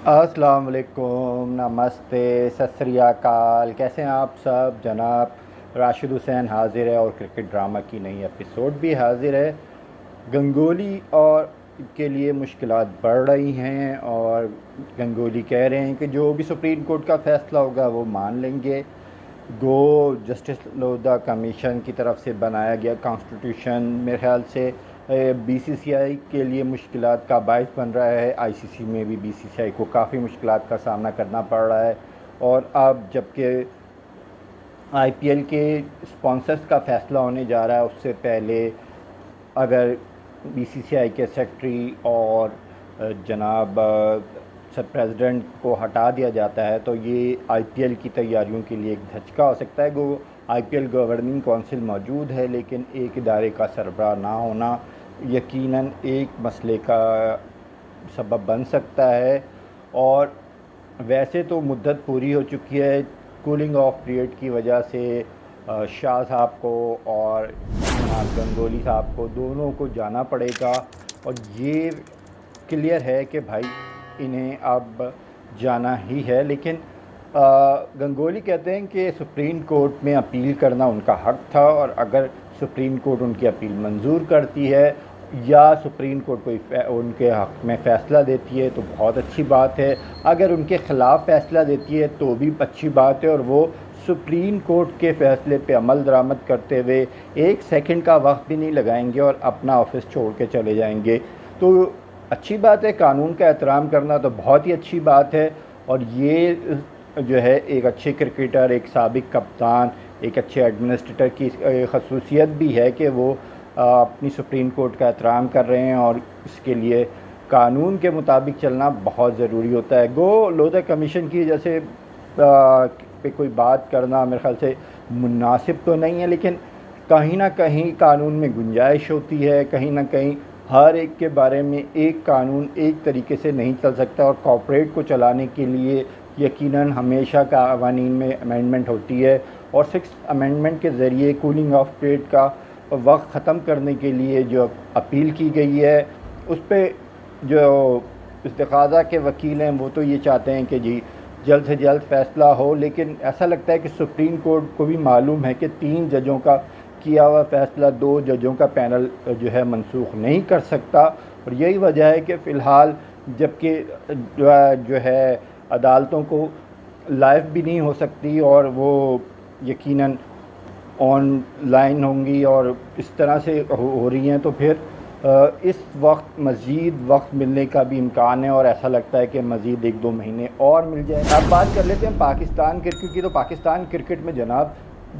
अस्सलाम वालेकुम, नमस्ते, सत श्री अकाल। कैसे हैं आप सब? जनाब राशिद हुसैन हाज़िर है और क्रिकेट ड्रामा की नई एपिसोड भी हाज़िर है। गंगोली और के लिए मुश्किलात बढ़ रही हैं और गंगोली कह रहे हैं कि जो भी सुप्रीम कोर्ट का फ़ैसला होगा वो मान लेंगे। गो जस्टिस लोधा कमीशन की तरफ से बनाया गया कॉन्स्टिट्यूशन मेरे ख्याल से बीसीसीआई के लिए मुश्किलात का बायस बन रहा है। आईसीसी में भी बीसीसीआई को काफ़ी मुश्किलात का सामना करना पड़ रहा है। और अब जबकि आईपीएल के स्पॉन्सर्स का फ़ैसला होने जा रहा है, उससे पहले अगर बीसीसीआई के सेक्रेटरी और जनाब सब प्रेसिडेंट को हटा दिया जाता है तो ये आईपीएल की तैयारियों के लिए एक धचका हो सकता है। वो आईपीएल गवर्निंग काउंसिल मौजूद है, लेकिन एक इदारे का सरबराह ना होना यकीनन एक मसले का सबब बन सकता है। और वैसे तो मुद्दत पूरी हो चुकी है, कूलिंग ऑफ पीरियड की वजह से शाह साहब को और जनाब गंगोली साहब को दोनों को जाना पड़ेगा। और ये क्लियर है कि भाई इन्हें अब जाना ही है। लेकिन गंगोली कहते हैं कि सुप्रीम कोर्ट में अपील करना उनका हक़ था, और अगर सुप्रीम कोर्ट उनकी अपील मंजूर करती है या सुप्रीम कोर्ट कोई उनके हक़ में फ़ैसला देती है तो बहुत अच्छी बात है। अगर उनके ख़िलाफ़ फ़ैसला देती है तो भी अच्छी बात है, और वो सुप्रीम कोर्ट के फ़ैसले पे अमल दरामद करते हुए एक सेकंड का वक्त भी नहीं लगाएंगे और अपना ऑफिस छोड़ के चले जाएंगे। तो अच्छी बात है, कानून का एहतराम करना तो बहुत ही अच्छी बात है। और ये जो है एक अच्छे क्रिकेटर, एक साबिक कप्तान, एक अच्छे एडमिनिस्ट्रेटर की खसूसियत भी है कि वो अपनी सुप्रीम कोर्ट का एहतराम कर रहे हैं, और इसके लिए कानून के मुताबिक चलना बहुत ज़रूरी होता है। गो लोधा कमीशन की जैसे पे कोई बात करना मेरे ख्याल से मुनासिब तो नहीं है, लेकिन कहीं ना कहीं कानून में गुंजाइश होती है। कहीं ना कहीं हर एक के बारे में एक कानून एक तरीके से नहीं चल सकता, और कॉर्पोरेट को चलाने के लिए यकीनन हमेशा कानून में अमेंडमेंट होती है। और 6th अमेंडमेंट के ज़रिए कूलिंग ऑफ पीरियड का वक्त ख़त्म करने के लिए जो अपील की गई है, उस पर जो इस्तिग़ासा के वकील हैं वो तो ये चाहते हैं कि जी जल्द से जल्द फ़ैसला हो। लेकिन ऐसा लगता है कि सुप्रीम कोर्ट को भी मालूम है कि 3 जजों का किया हुआ फ़ैसला 2 जजों का पैनल जो है मनसूख नहीं कर सकता। और यही वजह है कि फ़िलहाल जबकि जो है अदालतों को लाइव भी नहीं हो सकती और वो यकीनन ऑनलाइन होंगी और इस तरह से हो रही हैं, तो फिर इस वक्त मज़ीद वक्त मिलने का भी इम्कान है, और ऐसा लगता है कि मज़ीद 1-2 महीने और मिल जाए। अब बात कर लेते हैं पाकिस्तान क्रिकेट की। तो पाकिस्तान क्रिकेट में जनाब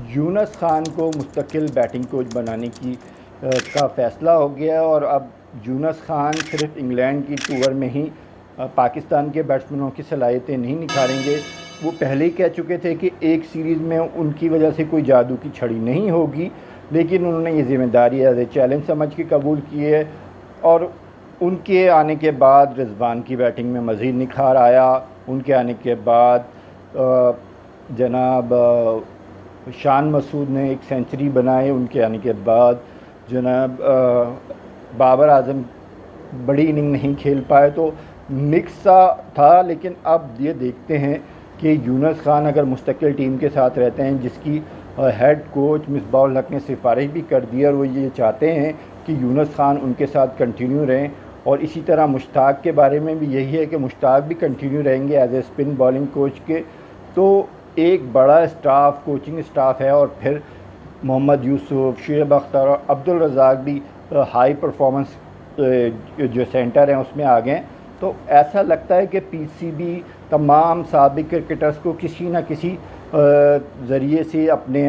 यूनुस खान को मुस्तकिल बैटिंग कोच बनाने की का फ़ैसला हो गया, और अब यूनुस खान सिर्फ इंग्लैंड की टूर में ही पाकिस्तान के बैट्समैनों की सलाहियतें नहीं निखारेंगे। वो पहले ही कह चुके थे कि एक सीरीज़ में उनकी वजह से कोई जादू की छड़ी नहीं होगी, लेकिन उन्होंने ये ज़िम्मेदारी एज ए चैलेंज समझ के कबूल की है। और उनके आने के बाद रिजवान की बैटिंग में मज़ीद निखार आया। उनके आने के बाद जनाब शान मसूद ने एक सेंचुरी बनाई। उनके आने के बाद जनाब बाबर आजम बड़ी इनिंग नहीं खेल पाए, तो मिक्स सा था। लेकिन अब ये देखते हैं कि यूनुस खान अगर मुस्तकिल टीम के साथ रहते हैं, जिसकी हेड कोच मिसबाहुल हक ने सिफारिश भी कर दी, और वो ये चाहते हैं कि यूनुस खान उनके साथ कंटिन्यू रहें। और इसी तरह मुश्ताक के बारे में भी यही है कि मुश्ताक भी कंटिन्यू रहेंगे as a spin bowling coach के। तो एक बड़ा स्टाफ, कोचिंग स्टाफ है। और फिर मोहम्मद यूसुफ, शुएब अख्तर और अब्दुल रज़ाक भी हाई परफॉर्मेंस जो सेंटर हैं उसमें आ गए। तो ऐसा लगता है कि पीसीबी तमाम साबिक क्रिकेटर्स को किसी न किसी ज़रिए से अपने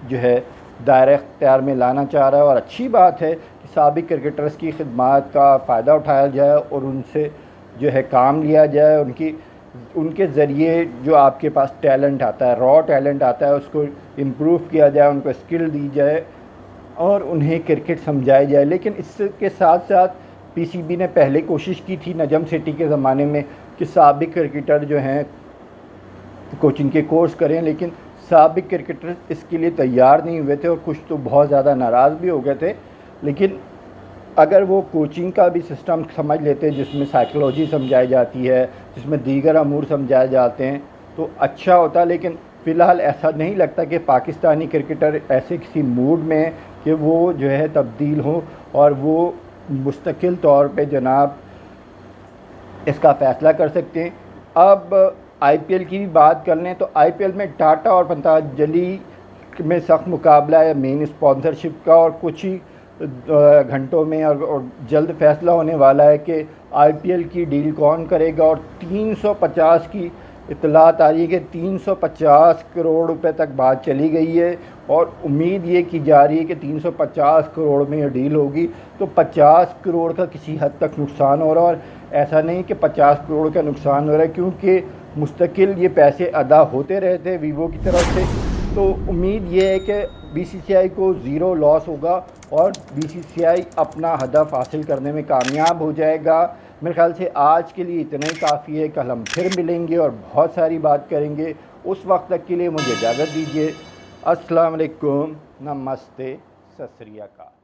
जो है दायरे इख्तियार में लाना चाह रहा है। और अच्छी बात है कि साबिक क्रिकेटर्स की खिदमात का फ़ायदा उठाया जाए और उनसे जो है काम लिया जाए। उनके ज़रिए जो आपके पास टैलेंट आता है, रॉ टैलेंट आता है, उसको इम्प्रूव किया जाए, उनको स्किल दी जाए और उन्हें क्रिकेट समझाई जाए। लेकिन इसके साथ साथ पीसीबी ने पहले कोशिश की थी नजम सिटी के ज़माने में कि साबिक क्रिकेटर जो हैं कोचिंग के कोर्स करें, लेकिन साबिक क्रिकेटर इसके लिए तैयार नहीं हुए थे और कुछ तो बहुत ज़्यादा नाराज़ भी हो गए थे। लेकिन अगर वो कोचिंग का भी सिस्टम समझ लेते हैं जिसमें साइकोलॉजी समझाई जाती है, जिसमें दीगर अमूर समझाए जाते हैं, तो अच्छा होता। लेकिन फ़िलहाल ऐसा नहीं लगता कि पाकिस्तानी क्रिकेटर ऐसे किसी मूड में हैं कि वो जो है तब्दील हों और वो मुस्तकिल तौर पे जनाब इसका फ़ैसला कर सकते हैं। अब आईपीएल की भी बात कर लें तो आईपीएल में टाटा और पतंजलि में सख्त मुकाबला है मेन स्पॉन्सरशिप का, और कुछ ही घंटों में और जल्द फैसला होने वाला है कि आईपीएल की डील कौन करेगा। और 350 की इतलात आ रही है कि 350 करोड़ रुपए तक बात चली गई है, और उम्मीद ये की जा रही है कि 350 करोड़ में ये डील होगी तो 50 करोड़ का किसी हद तक नुकसान हो रहा है। और ऐसा नहीं कि 50 करोड़ का नुकसान हो रहा है, क्योंकि मुस्तकिल ये पैसे अदा होते रहते हैं वीवो की तरफ से। तो उम्मीद ये है कि बीसीसीआई को ज़ीरो लॉस होगा और बीसीसीआई अपना हदफ हासिल करने में कामयाब हो जाएगा। मेरे ख़्याल से आज के लिए इतना ही काफ़ी है। कल हम फिर मिलेंगे और बहुत सारी बात करेंगे। उस वक्त तक के लिए मुझे इजाज़त दीजिए। अस्सलाम वालेकुम, नमस्ते, सत श्री अकाल।